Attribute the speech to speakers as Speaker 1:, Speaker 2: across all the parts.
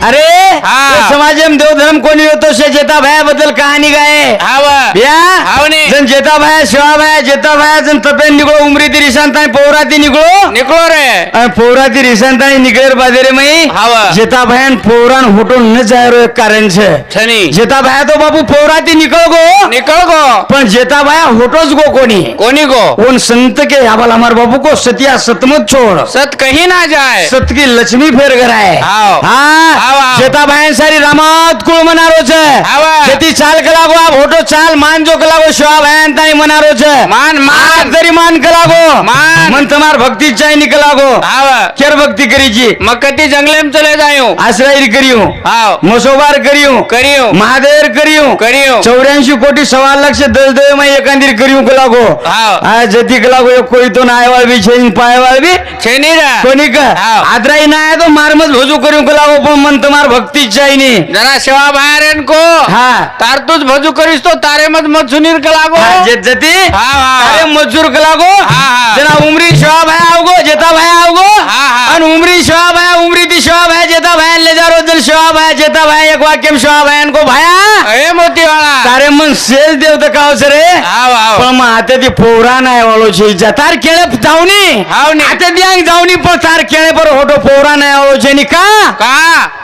Speaker 1: अरे
Speaker 2: हा.
Speaker 1: समाजम देव धर्म कोणी होतो शे जेता भाया बद्दल कहाणी गाय
Speaker 2: हाव
Speaker 1: या
Speaker 2: हावने
Speaker 1: जन जेता भाया शिवा भाया जेता भाया जन तपे निघलो उमरी ती रिशांताई पोराती निघलो
Speaker 2: निकलो रे
Speaker 1: आणि पोराती रिशांताई निघेर बाजेरे मई
Speaker 2: हाव
Speaker 1: जेता भायान पोरान होटो न जायरो एक कारण छे
Speaker 2: छनी
Speaker 1: जेता भाया तो बाबू पोराती निकल गो
Speaker 2: निकल गो
Speaker 1: पण जेता भाया होटोच गो कोणी
Speaker 2: कोनी गो
Speaker 1: उन संत के हवाल हमार बाबू को सतिया सतमत छोड़
Speaker 2: सत कहीं ना जाए
Speaker 1: सत की लक्ष्मी फेर कराय
Speaker 2: हाव.
Speaker 1: हाँ
Speaker 2: हाव.
Speaker 1: जेता भाई सारी रामात कुळ मनारो छे
Speaker 2: हाव.
Speaker 1: जेती चाल कलागो आप होटो चाल मान जो कलागो शिवा भाई ताई मनारो छे
Speaker 2: मान मान
Speaker 1: तरी मान कलागो
Speaker 2: मान.
Speaker 1: मन तुम्हार भक्ति चाय निकलागो
Speaker 2: हाव
Speaker 1: केर भक्ति करी जी
Speaker 2: मग कती जंगले में चले जायो
Speaker 1: आश्रय करियो
Speaker 2: हाव
Speaker 1: मोसोबार करियो
Speaker 2: करियो
Speaker 1: महादेव करियो
Speaker 2: करियो
Speaker 1: 84 कोटी 1.25 दस दे में एकांदीर करियो कलागो
Speaker 2: हाव
Speaker 1: आ जती कलागो एक कोई तो नायवाल भी छे पायवाल भी
Speaker 2: छेनी रे
Speaker 1: कोणी का
Speaker 2: हाव.
Speaker 1: आदराई ना आहे तो मारमत भोजू करू कलागो पण मन तुम्हार भक्ति चाय नी
Speaker 2: जना सेवा बाहेर को
Speaker 1: हाँ
Speaker 2: तार तुझ भजू करीस तो तारे मत सुनील का लागो
Speaker 1: हाँ, जती
Speaker 2: हाँ, हाँ.
Speaker 1: अरे मजूर कलागो
Speaker 2: हाँ.
Speaker 1: जना उमरी शिवा भाई आवगो जेता भाई आवगो
Speaker 2: हाँ, हाँ.
Speaker 1: आणि उमरी शिवा भाई उमरी ती शिवा भाई जेता भाई ले जा रोजल शिवा भाई जेता भाई एक वाक्यम शिवा भाई को भाया
Speaker 2: ए मोती वाला
Speaker 1: तारे मन सेल देव तर काव सरे
Speaker 2: हाव हाव
Speaker 1: पण मग आता ती पोरा नाही वाळो छे तार केळे जावनी
Speaker 2: हाव नी.
Speaker 1: आता दियांग जावनी पण तार केळे पर होटो पोरा नाही वाळो छे नी का
Speaker 2: का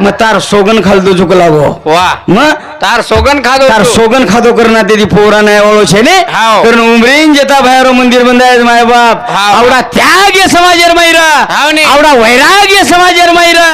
Speaker 1: मग तार सोगन खालतो चुक लागो
Speaker 2: वा
Speaker 1: मग
Speaker 2: तार सोगन खादो
Speaker 1: तार
Speaker 2: तू.
Speaker 1: सोगन खातो करना ते ती पोरा नाही वाळो छे ने
Speaker 2: हाव.
Speaker 1: कारण उमरीन जेता बाहेर मंदिर बंदाय माय बाप
Speaker 2: हाव.
Speaker 1: आवडा त्याग या समाजेर मैरा
Speaker 2: हाव नी.
Speaker 1: आवडा वैराग्य समाजेर मैरा